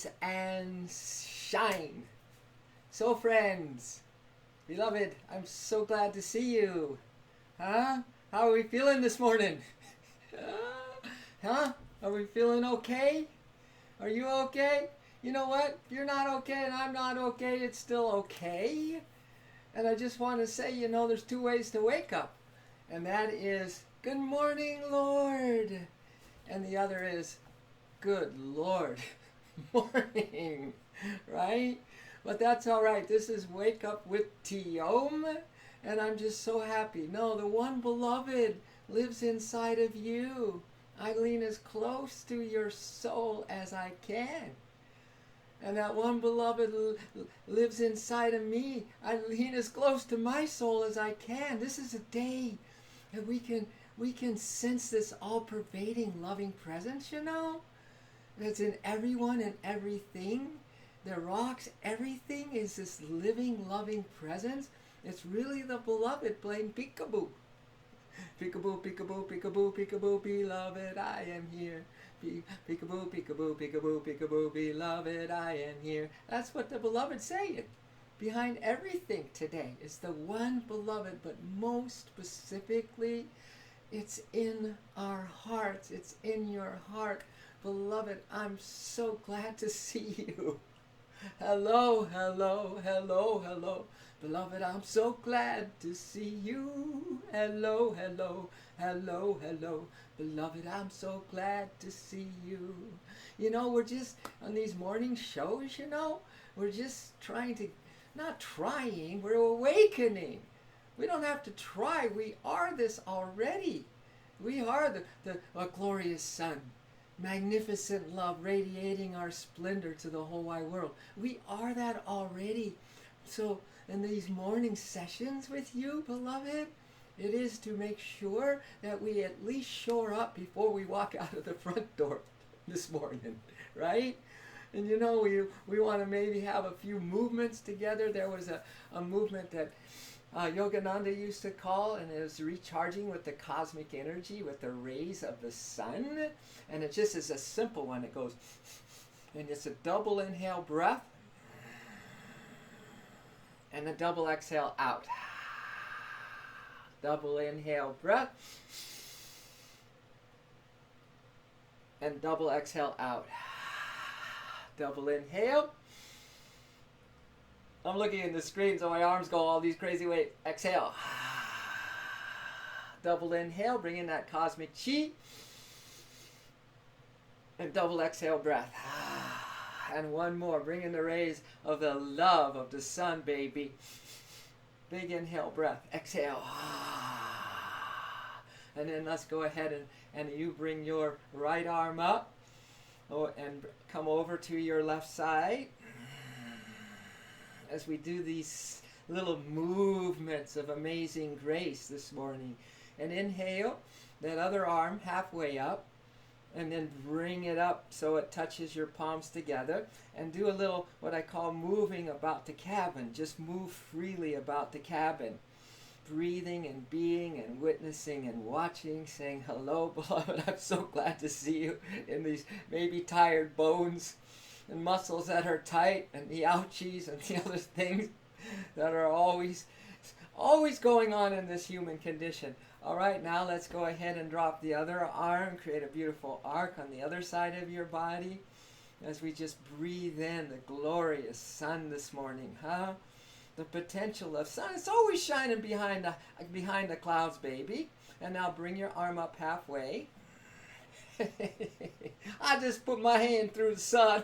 rise and shine. So friends, beloved, I'm so glad to see you. Huh? How are we feeling this morning? Huh? Are we feeling okay? Are you okay? You know what? If you're not okay and I'm not okay, it's still okay. And I just want to say, there's two ways to wake up. And that is, good morning, Lord. And the other is, good Lord, morning, right? But that's all right. This is Wake Up with Tiom, and I'm just so happy. No, the one beloved lives inside of you. I lean as close to your soul as I can. And that one beloved lives inside of me. I lean as close to my soul as I can. This is a day that we can sense this all-pervading loving presence, That's in everyone and everything. The rocks, everything is this living, loving presence. It's really the beloved playing peekaboo. Peekaboo, peekaboo, peekaboo, peekaboo, beloved, I am here. Peekaboo, peekaboo, peekaboo, peekaboo, beloved, I am here. That's what the beloved saying. Behind everything today is the one beloved, but most specifically, it's in our hearts. It's in your heart. Beloved, I'm so glad to see you. Hello, hello, hello, hello. Beloved, I'm so glad to see you. Hello, hello, hello, hello. Beloved, I'm so glad to see you. We're just on these morning shows, we're just trying to, not trying, we're awakening. We don't have to try. We are this already. We are the glorious sun. Magnificent love radiating our splendor to the whole wide world. We are that already. So in these morning sessions with you, beloved, it is to make sure that we at least shore up before we walk out of the front door this morning, right? And we want to maybe have a few movements together. There was a movement that Yogananda used to call, and it was recharging with the cosmic energy, with the rays of the sun. And it just is a simple one. It goes, and it's a double inhale breath, and a double exhale out. Double inhale breath, and double exhale out. Double inhale. I'm looking at the screen so my arms go all these crazy ways. Exhale. Double inhale, bring in that cosmic chi. And double exhale breath. And one more, bring in the rays of the love of the sun, baby. Big inhale breath. Exhale. And then let's go ahead and you bring your right arm up. And come over to your left side. As we do these little movements of amazing grace this morning. And inhale, that other arm halfway up, and then bring it up so it touches your palms together, and do a little, what I call moving about the cabin. Just move freely about the cabin. Breathing and being and witnessing and watching, saying, hello, beloved, I'm so glad to see you in these maybe tired bones and muscles that are tight, and the ouchies and the other things that are always going on in this human condition. All right, now let's go ahead and drop the other arm, create a beautiful arc on the other side of your body as we just breathe in the glorious sun this morning, huh? The potential of sun. It's always shining behind the clouds, baby. And now bring your arm up halfway. I just put my hand through the sun.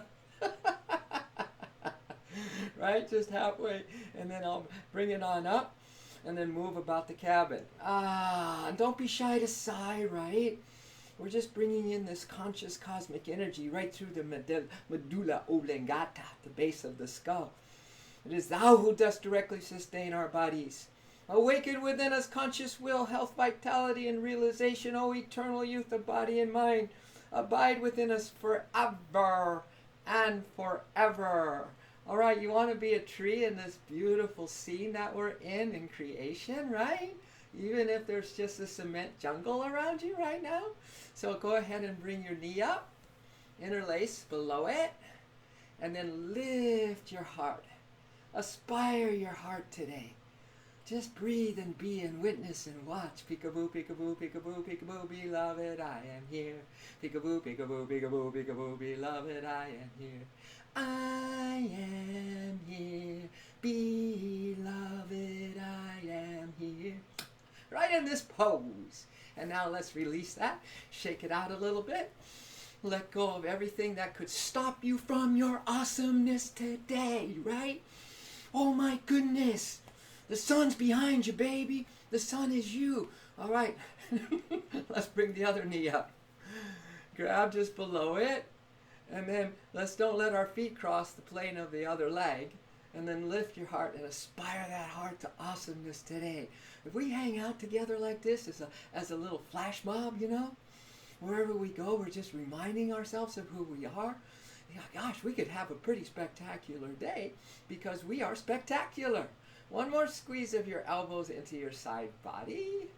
Right, just halfway, and then I'll bring it on up, and then move about the cabin. And don't be shy to sigh, right? We're just bringing in this conscious cosmic energy right through the medulla oblongata, the base of the skull. It is thou who dost directly sustain our bodies. Awaken within us conscious will, health, vitality, and realization, O eternal youth of body and mind. Abide within us forever and forever. All right, you want to be a tree in this beautiful scene that we're in creation, right? Even if there's just a cement jungle around you right now. So go ahead and bring your knee up, interlace below it, And then lift your heart. Aspire your heart today. Just breathe and be and witness and watch. Peekaboo, peekaboo, peekaboo, peekaboo, beloved, I am here. Peekaboo, peekaboo, peekaboo, peekaboo, beloved, I am here. I am here, beloved, I am here. Right in this pose. And now let's release that. Shake it out a little bit. Let go of everything that could stop you from your awesomeness today, right? Oh my goodness. The sun's behind you, baby. The sun is you. All right. Let's bring the other knee up. Grab just below it. And then don't let our feet cross the plane of the other leg. And then lift your heart and aspire that heart to awesomeness today. If we hang out together like this as a little flash mob, wherever we go, we're just reminding ourselves of who we are. Yeah, gosh, we could have a pretty spectacular day because we are spectacular. One more squeeze of your elbows into your side body.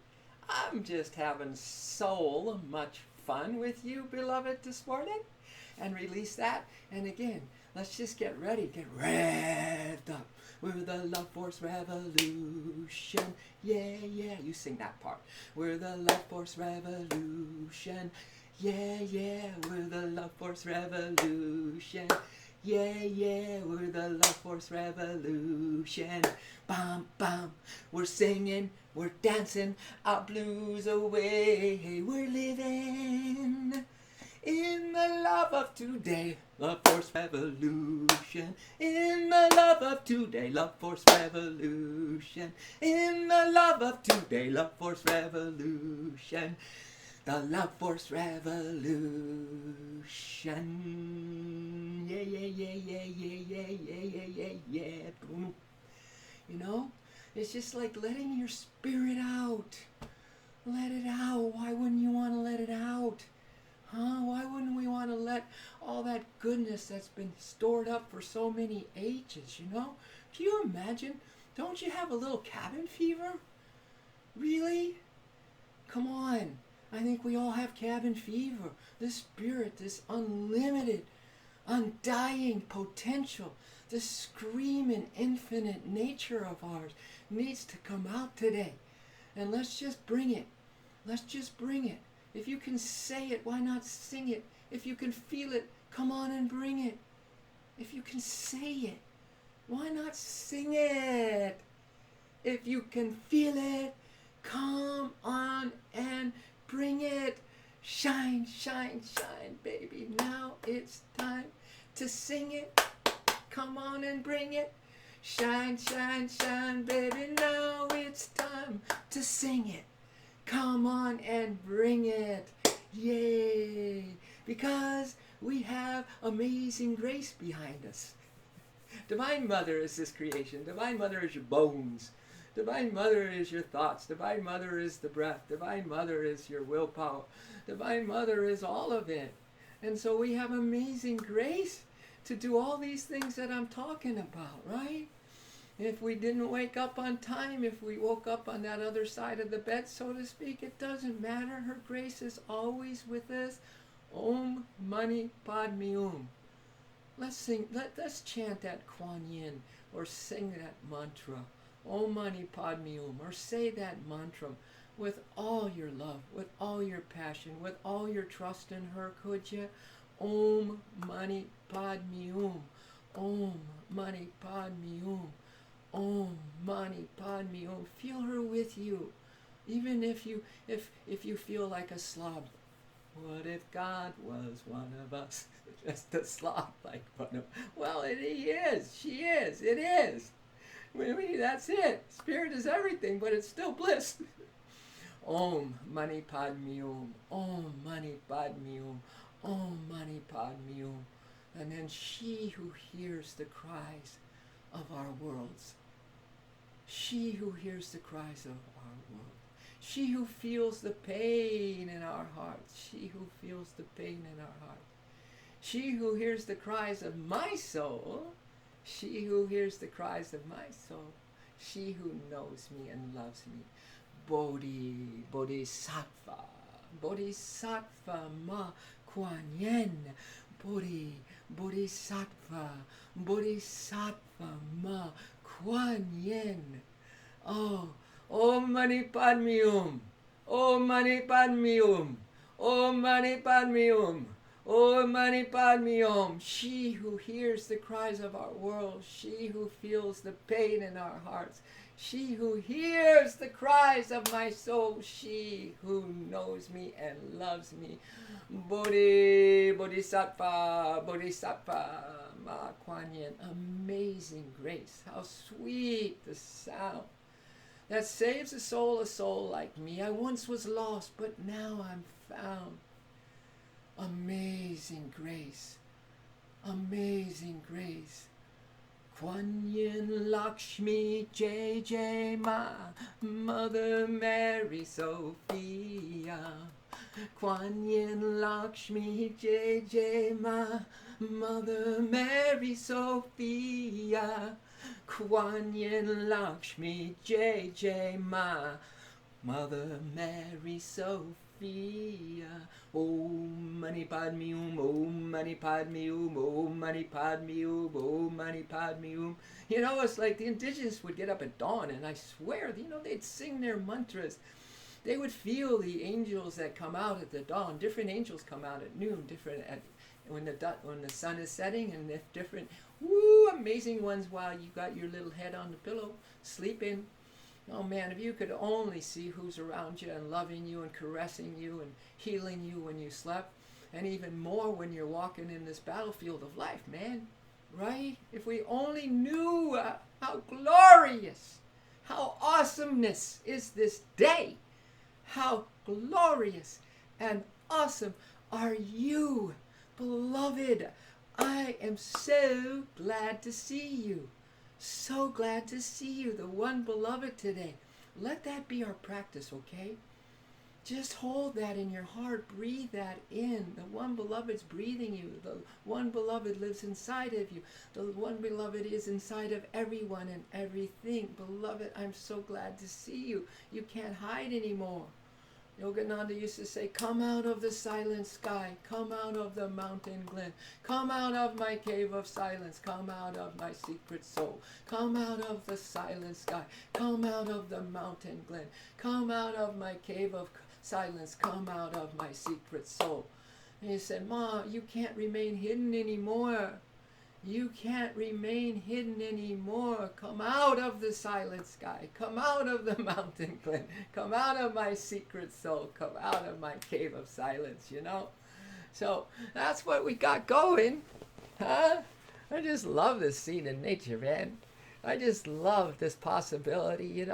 I'm just having so much fun with you, beloved, this morning. And release that. And again, let's just get ready. Get revved up. We're the Love Force Revolution. Yeah, yeah. You sing that part. We're the Love Force Revolution. Yeah, yeah. We're the Love Force Revolution. Yeah, yeah. We're the Love Force Revolution. Bam, bam. We're singing. We're dancing our blues away. We're living in the love of today, Love Force Revolution. In the love of today, Love Force Revolution. In the love of today, Love Force Revolution. The Love Force Revolution. Yeah, yeah, yeah, yeah, yeah, yeah, yeah, yeah, yeah, yeah. Boom. It's just like letting your spirit out. Let it out. Why wouldn't you want to let it out? Why wouldn't we want to let all that goodness that's been stored up for so many ages, Can you imagine? Don't you have a little cabin fever? Really? Come on. I think we all have cabin fever. This spirit, this unlimited, undying potential, this screaming infinite nature of ours needs to come out today. And let's just bring it. Let's just bring it. If you can say it, why not sing it? If you can feel it, come on and bring it. If you can say it, why not sing it? If you can feel it, come on and bring it. Shine, shine, shine, baby. Now it's time to sing it. Come on and bring it. Shine, shine, shine, baby. Now it's time to sing it. Come on and bring it. Yay. Because we have amazing grace behind us. Divine Mother is this creation. Divine Mother is your bones. Divine Mother is your thoughts. Divine Mother is the breath. Divine Mother is your willpower. Divine Mother is all of it. And so we have amazing grace to do all these things that I'm talking about, right? If we didn't wake up on time, if we woke up on that other side of the bed, so to speak, it doesn't matter. Her grace is always with us. Om Mani Padme Hum. Let's chant that Kuan Yin or sing that mantra. Om Mani Padme Hum. Or say that mantra with all your love, with all your passion, with all your trust in her, could you? Om Mani Padme Hum. Om Mani Padme Hum. Om Mani Padme Hum. Feel her with you, even if you feel like a slob. What if God was one of us? Just a slob like one of. Well, he is. She is. It is. That's it. Spirit is everything, but it's still bliss. Om Mani Padme Hum. Om Mani Padme Hum. Om Mani Padme Hum. And then she who hears the cries of our worlds. She who hears the cries of our world. She who feels the pain in our hearts. She who feels the pain in our hearts. She who hears the cries of my soul. She who hears the cries of my soul. She who knows me and loves me. Bodhisattva. Bodhisattva ma Kuan Yin. Bodhisattva, Bodhisattva Ma Kuan Yin. Oh, Om Mani Padme Hum, Om Mani Padme Hum, Om Mani Padme Hum, Om Mani Padme Hum. She who hears the cries of our world, she who feels the pain in our hearts, she who hears the cries of my soul, she who knows me and loves me. Bodhisattva, Bodhisattva, Ma Kuan Yin. Amazing grace. How sweet the sound that saves a soul like me. I once was lost, but now I'm found. Amazing grace. Amazing grace. Kuan Yin Lakshmi J Ma, Mother Mary Sophia. Kuan Yin Lakshmi J Ma, Mother Mary Sophia. Kuan Yin Lakshmi J Ma, Mother Mary Sophia. Om Mani Padme Hum, Om Mani Padme Hum, Om Mani Padme Hum, Om Mani Padme Hum. You know, it's like the indigenous would get up at dawn, and I swear, they'd sing their mantras. They would feel the angels that come out at the dawn. Different angels come out at noon, different at when the sun is setting, and different amazing ones while you got your little head on the pillow sleeping. Oh man, if you could only see who's around you and loving you and caressing you and healing you when you slept, and even more when you're walking in this battlefield of life, man, right? If we only knew how glorious, how awesomeness is this day, how glorious and awesome are you, beloved. I am so glad to see you. So glad to see you, the one beloved today. Let that be our practice, okay? Just hold that in your heart. Breathe that in. The one beloved's breathing you. The one beloved lives inside of you. The one beloved is inside of everyone and everything. Beloved, I'm so glad to see you. You can't hide anymore. Yogananda used to say, come out of the silent sky, come out of the mountain glen, come out of my cave of silence, come out of my secret soul, come out of the silent sky, come out of the mountain glen, come out of my cave of silence, come out of my secret soul. And he said, Ma, you can't remain hidden anymore. You can't remain hidden anymore. Come out of the silent sky. Come out of the mountain glen. Come out of my secret soul. Come out of my cave of silence, So that's what we got going. Huh? I just love this scene in nature, man. I just love this possibility,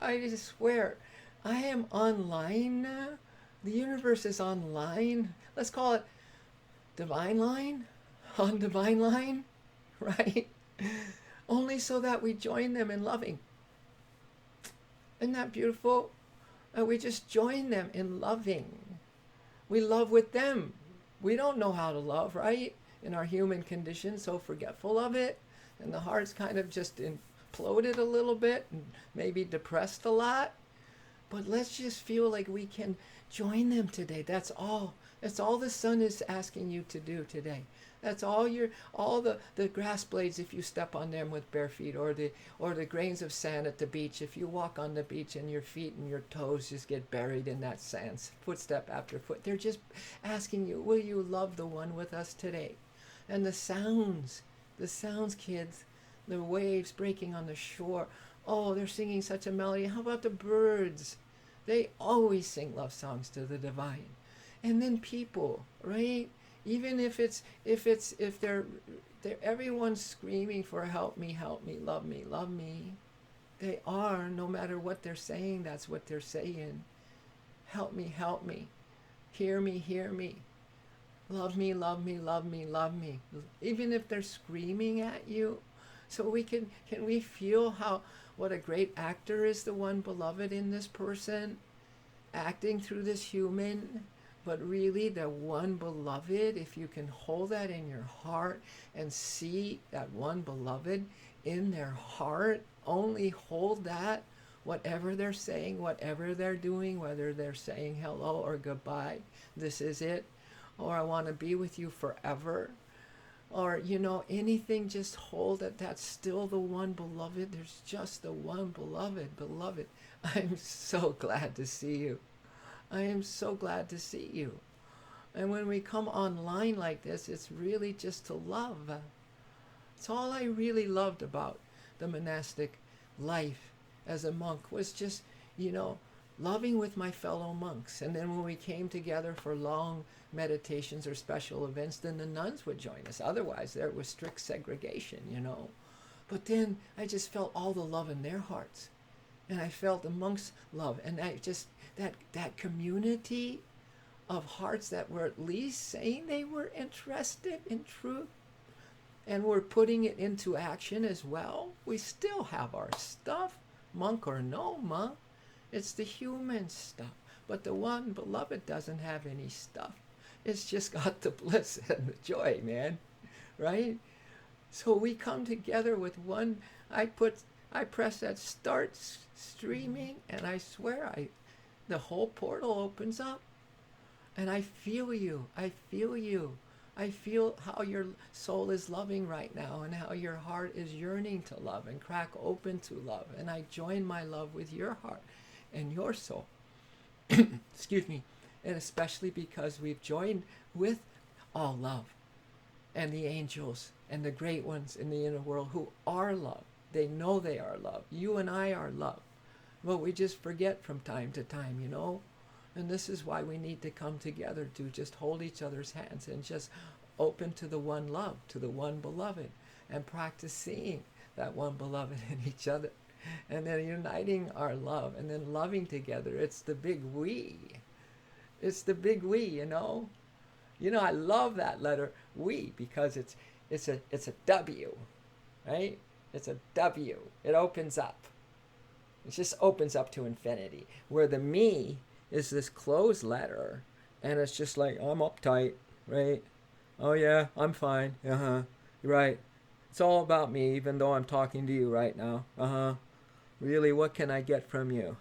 I just swear, I am online now. The universe is online. Let's call it divine line. On divine line, right? Only so that we join them in loving. Isn't that beautiful? We just join them in loving. We love with them. We don't know how to love, right? In our human condition, so forgetful of it. And the heart's kind of just imploded a little bit and maybe depressed a lot. But let's just feel like we can join them today. That's all. That's all the sun is asking you to do today. That's all the grass blades if you step on them with bare feet, or the grains of sand at the beach if you walk on the beach and your feet and your toes just get buried in that sand, footstep after foot. They're just asking you, will you love the one with us today? And the sounds, kids, the waves breaking on the shore. Oh, they're singing such a melody. How about the birds? They always sing love songs to the divine. And then people, right? Even if they're everyone's screaming for help me, love me, love me. They are, no matter what they're saying, that's what they're saying. Help me, hear me. Love me, love me, love me, love me. Even if they're screaming at you. So can we feel what a great actor is the one beloved in this person, acting through this human. But really, the one beloved, if you can hold that in your heart and see that one beloved in their heart, only hold that, whatever they're saying, whatever they're doing, whether they're saying hello or goodbye, this is it, or I want to be with you forever, or anything. Just hold it. That's still the one beloved. There's just the one beloved. I'm so glad to see you. I am so glad to see you. And when we come online like this, it's really just to love. It's all I really loved about the monastic life as a monk, was just loving with my fellow monks. And then when we came together for long meditations or special events, then the nuns would join us. Otherwise, there was strict segregation. But then I just felt all the love in their hearts, and I felt the monks' love, and I just that community of hearts that were at least saying they were interested in truth and were putting it into action as well. We still have our stuff, monk or no monk. It's the human stuff. But the one beloved doesn't have any stuff. It's just got the bliss and the joy, man. Right? So we come together with one. I press that start streaming, and I swear the whole portal opens up. And I feel you. I feel you. I feel how your soul is loving right now, and how your heart is yearning to love and crack open to love. And I join my love with your heart and your soul. Excuse me. And especially because we've joined with all love, and the angels and the great ones in the inner world who are love. They know they are love. You and I are love. But we just forget from time to time, And this is why we need to come together to just hold each other's hands and just open to the one love, to the one beloved, and practice seeing that one beloved in each other. And then uniting our love, and then loving together. It's the big we. It's the big we, I love that letter we, because it's a W, right? It's a W. It opens up. It just opens up to infinity. Where the me is this closed letter, and it's just like, I'm uptight, right? Oh yeah, I'm fine. You're right. It's all about me, even though I'm talking to you right now. Really, what can I get from you?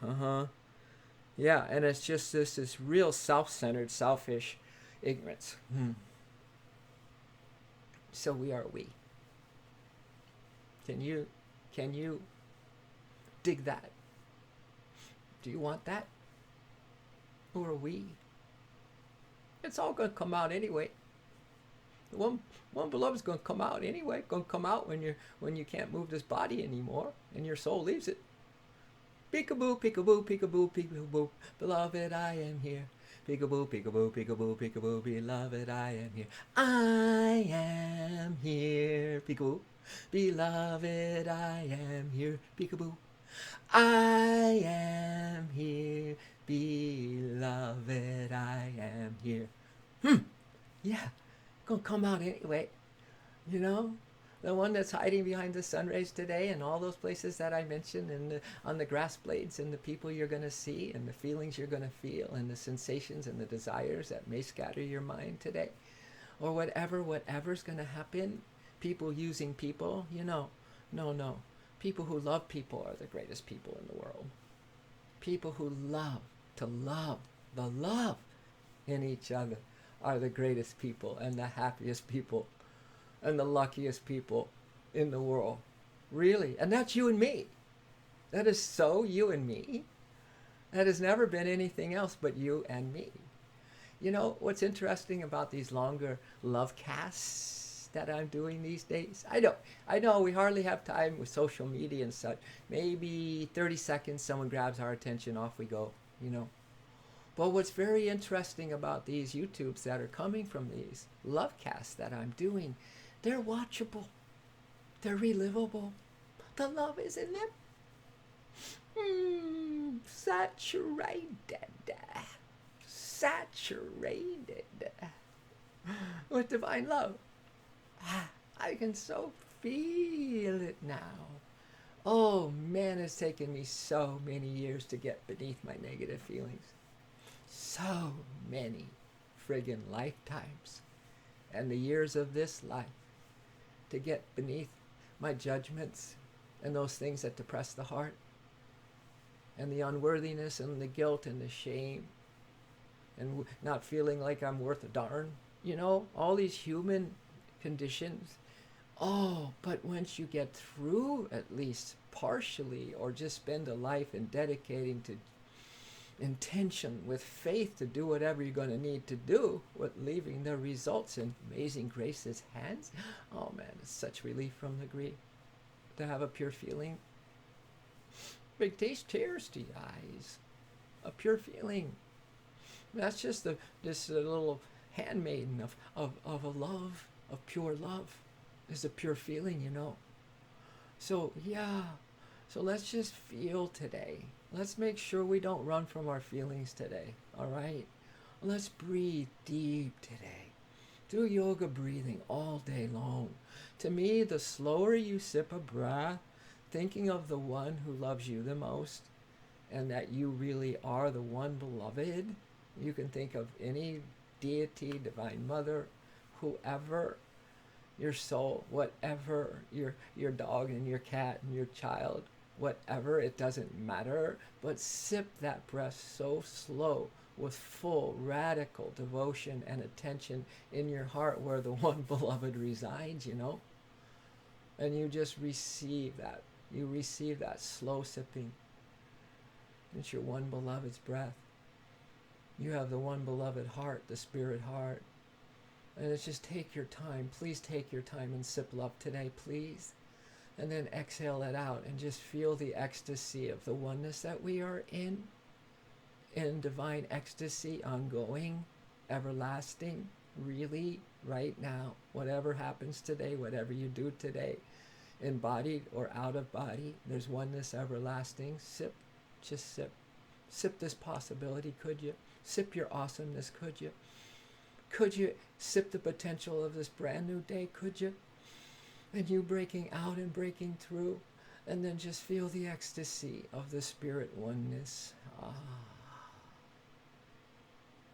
Yeah, and it's just this real self-centered, selfish ignorance. So we are we. Can you dig that? Do you want that? Who are we? It's all going to come out anyway. One beloved's going to come out anyway. Going to come out when you can't move this body anymore, and your soul leaves it. Peekaboo, peekaboo, peekaboo, peekaboo, beloved, I am here. Peekaboo, peekaboo, peekaboo, peekaboo, beloved, I am here. I am here. Peekaboo, beloved, I am here. Peekaboo. I am here. Beloved, I am here. Yeah, gonna come out anyway. The one that's hiding behind the sun rays today, and all those places that I mentioned, and on the grass blades, and the people you're gonna see, and the feelings you're gonna feel, and the sensations and the desires that may scatter your mind today, or whatever's gonna happen. People using people, no. People who love people are the greatest people in the world. People who love, to love, the love in each other are the greatest people, and the happiest people, and the luckiest people in the world. Really. And that's you and me. That is so you and me. That has never been anything else but you and me. What's interesting about these longer love casts that I'm doing these days? I know we hardly have time with social media and such. Maybe 30 seconds, someone grabs our attention, off we go, But what's very interesting about these YouTubes that are coming from these love casts that I'm doing, they're watchable. They're relivable. The love is in them. Saturated with divine love. I can so feel it now. Oh man, it's taken me so many years to get beneath my negative feelings. So many friggin' lifetimes, and the years of this life, to get beneath my judgments and those things that depress the heart, and the unworthiness and the guilt and the shame, and not feeling like I'm worth a darn, all these human conditions. Oh, but once you get through, at least partially, or just spend a life in dedicating to intention with faith to do whatever you're going to need to do, with leaving the results in amazing grace's hands. Oh man, it's such relief from the grief to have a pure feeling. Big tears to your eyes. A pure feeling. That's just this little handmaiden of a love, of pure love, is a pure feeling, So yeah, so let's just feel today. Let's make sure we don't run from our feelings today, all right? Let's breathe deep today. Do yoga breathing all day long. To me, the slower you sip a breath, thinking of the one who loves you the most, and that you really are the one beloved. You can think of any deity, divine mother, whoever, your soul, whatever, your dog and your cat and your child, whatever, it doesn't matter, but sip that breath so slow with full radical devotion and attention in your heart where the one beloved resides, and you just receive that. You receive that slow sipping. It's your one beloved's breath. You have the one beloved heart, the spirit heart. And it's just take your time. Please take your time and sip love today, please. And then exhale it out and just feel the ecstasy of the oneness that we are in divine ecstasy, ongoing, everlasting, really, right now. Whatever happens today, whatever you do today, embodied or out of body, there's oneness everlasting. Sip, just sip. Sip this possibility, could you? Sip your awesomeness, could you? Could you sip the potential of this brand new day, could you? And you breaking out and breaking through, and then just feel the ecstasy of the spirit oneness.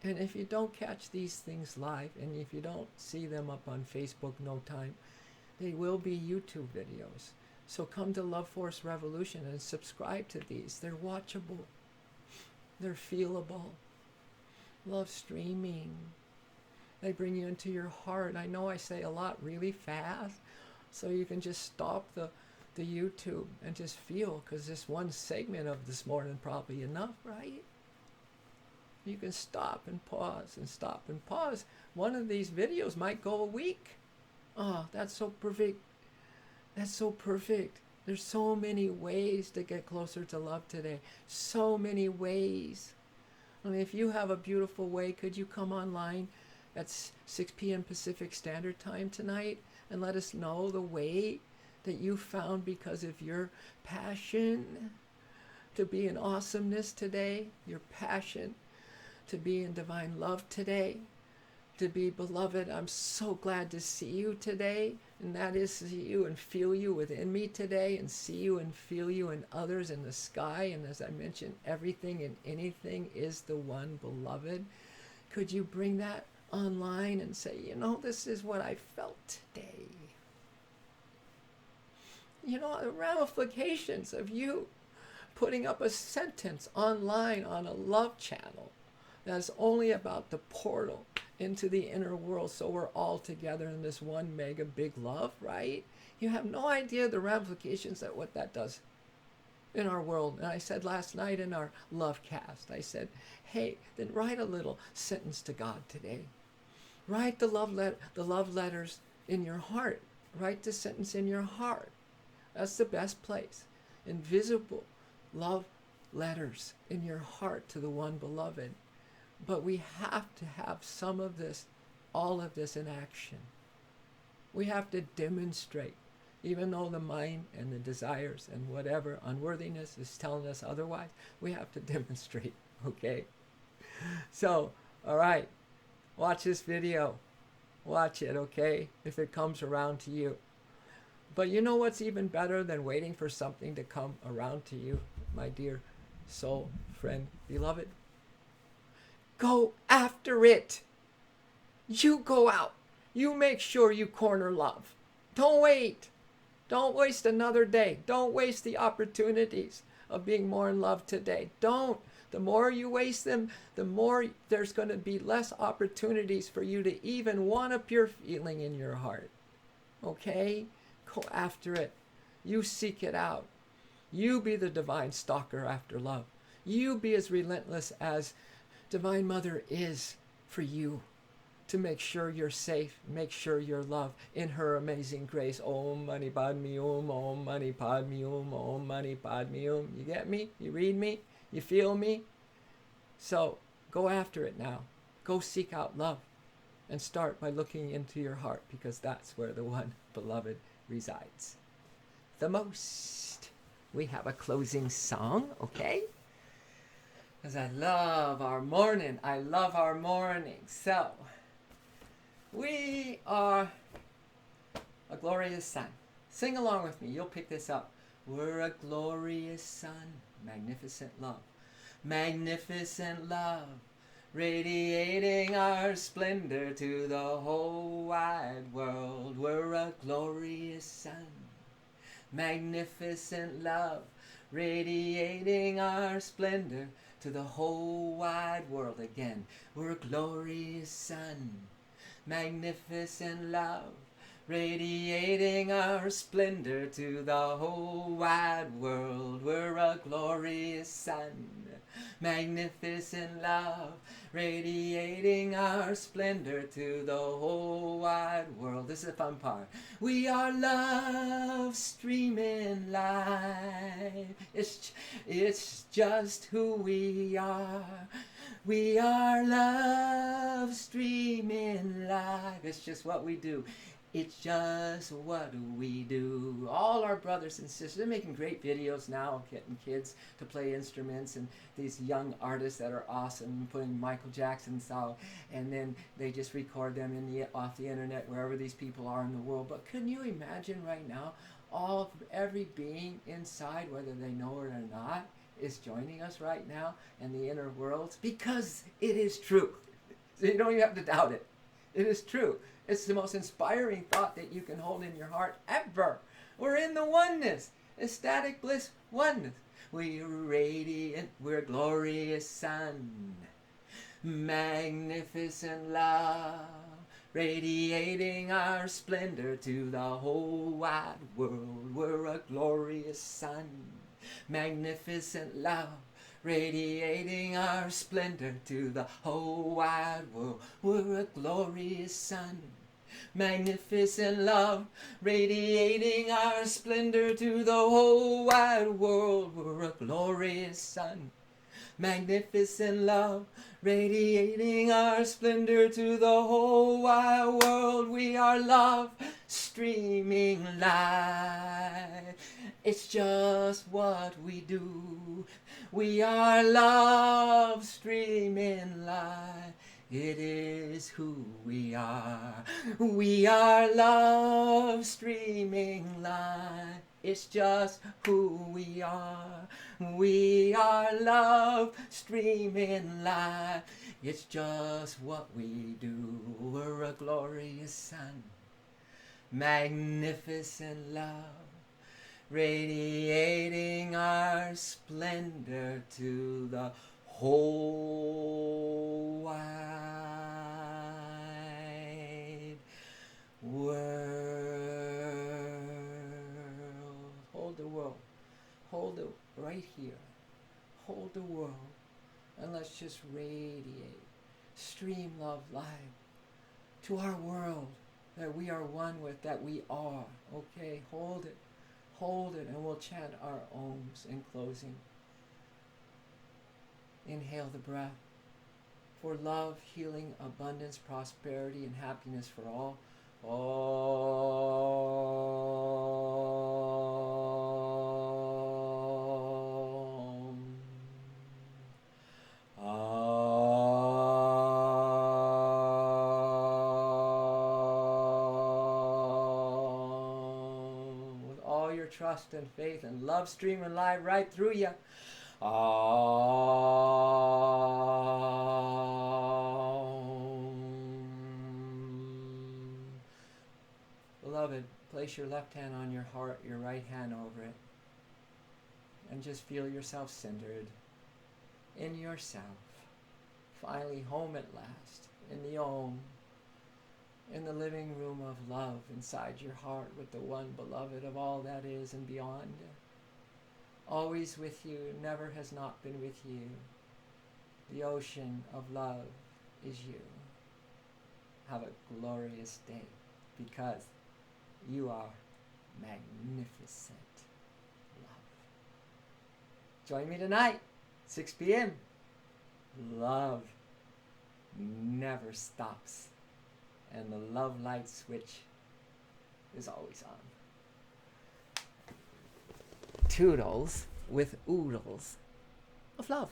And if you don't catch these things live, and if you don't see them up on Facebook no time, they will be YouTube videos. So come to Love Force Revolution and subscribe to these. They're watchable. They're feelable. Love streaming. They bring you into your heart. I know I say a lot really fast, so you can just stop the YouTube and just feel, because this one segment of this morning probably enough, right? You can stop and pause and stop and pause. One of these videos might go a week. Oh, that's so perfect. That's so perfect. There's so many ways to get closer to love today. So many ways. I mean, if you have a beautiful way, could you come online at 6 p.m. Pacific Standard Time tonight and let us know the way that you found because of your passion to be in awesomeness today, your passion to be in divine love today, to be beloved. I'm so glad to see you today, and that is see you and feel you within me today, and see you and feel you in others in the sky. And as I mentioned, everything and anything is the one beloved. Could you bring that online and say, this is what I felt today? The ramifications of you putting up a sentence online on a love channel that's only about the portal into the inner world, so we're all together in this one mega big love, right? You have no idea the ramifications that what that does in our world. And I said last night in our love cast, I said, hey, then write a little sentence to God today. Write the love letters in your heart. Write the sentence in your heart. That's the best place. Invisible love letters in your heart to the one beloved. But we have to have some of this, all of this in action. We have to demonstrate, even though the mind and the desires and whatever unworthiness is telling us otherwise, we have to demonstrate, okay? So, all right, watch this video. Watch it, okay, if it comes around to you. But you know what's even better than waiting for something to come around to you, my dear soul, friend, beloved? Go after it. You go out. You make sure you corner love. Don't wait. Don't waste another day. Don't waste the opportunities of being more in love today. Don't The more you waste them, the more there's going to be less opportunities for you to even want a pure feeling in your heart. Okay? Go after it. You seek it out. You be the divine stalker after love. You be as relentless as Divine Mother is for you, to make sure you're safe, make sure you're loved in her amazing grace. Om Mani Padme Hum, Om Mani Padme Hum, Om Mani Padme Hum. You get me? You read me? You feel me? So go after it now. Go seek out love and start by looking into your heart, because that's where the one beloved resides the most. We have a closing song, okay? Because I love our morning. I love our morning. So, we are a glorious sun. Sing along with me. You'll pick this up. We're a glorious sun. Magnificent love. Magnificent love. Radiating our splendor to the whole wide world. We're a glorious sun. Magnificent love. Radiating our splendor to the whole wide world. Again, we're a glorious sun. Magnificent love, radiating our splendor to the whole wide world. We're a glorious sun. Magnificent love, radiating our splendor to the whole wide world. This is the fun part. We are love streaming live. It's just who we are. We are love streaming live. It's just what we do. It's just what we do. All our brothers and sisters, they're making great videos now, getting kids to play instruments, and these young artists that are awesome, putting Michael Jackson's out, and then they just record them off the internet, wherever these people are in the world. But can you imagine right now, every being inside, whether they know it or not, is joining us right now in the inner worlds? Because it is true. So you don't even have to doubt it. It is true. It's the most inspiring thought that you can hold in your heart ever. We're in the oneness. Ecstatic bliss oneness. We're radiant. We're glorious sun. Magnificent love. Radiating our splendor to the whole wide world. We're a glorious sun. Magnificent love. Radiating our splendor to the whole wide world. We're a glorious sun. Magnificent love. Radiating our splendor to the whole wide world. We're a glorious sun. Magnificent love. Radiating our splendor to the whole wide world. We are love streaming live. It's just what we do. We are love streaming live. It is who we are. We are love streaming live. It's just who we are. We are love streaming live. It's just what we do. We're a glorious sun. Magnificent love. Radiating our splendor to the whole wide world. Hold the world. Hold it right here. Hold the world. And let's just radiate. Stream love live to our world that we are one with, that we are. Okay, hold it. Hold it, and we'll chant our ohms in closing. Inhale the breath. For love, healing, abundance, prosperity, and happiness for all. With all your trust and faith and love streaming live right through you. Beloved, place your left hand on your heart, your right hand over it, and just feel yourself centered in yourself. Finally home at last, in the Om, in the living room of love inside your heart with the one beloved of all that is and beyond. Always with you, never has not been with you. The ocean of love is you. Have a glorious day, because you are magnificent love. Join me tonight, 6 p.m. Love never stops, and the love light switch is always on. Toodles with oodles of love.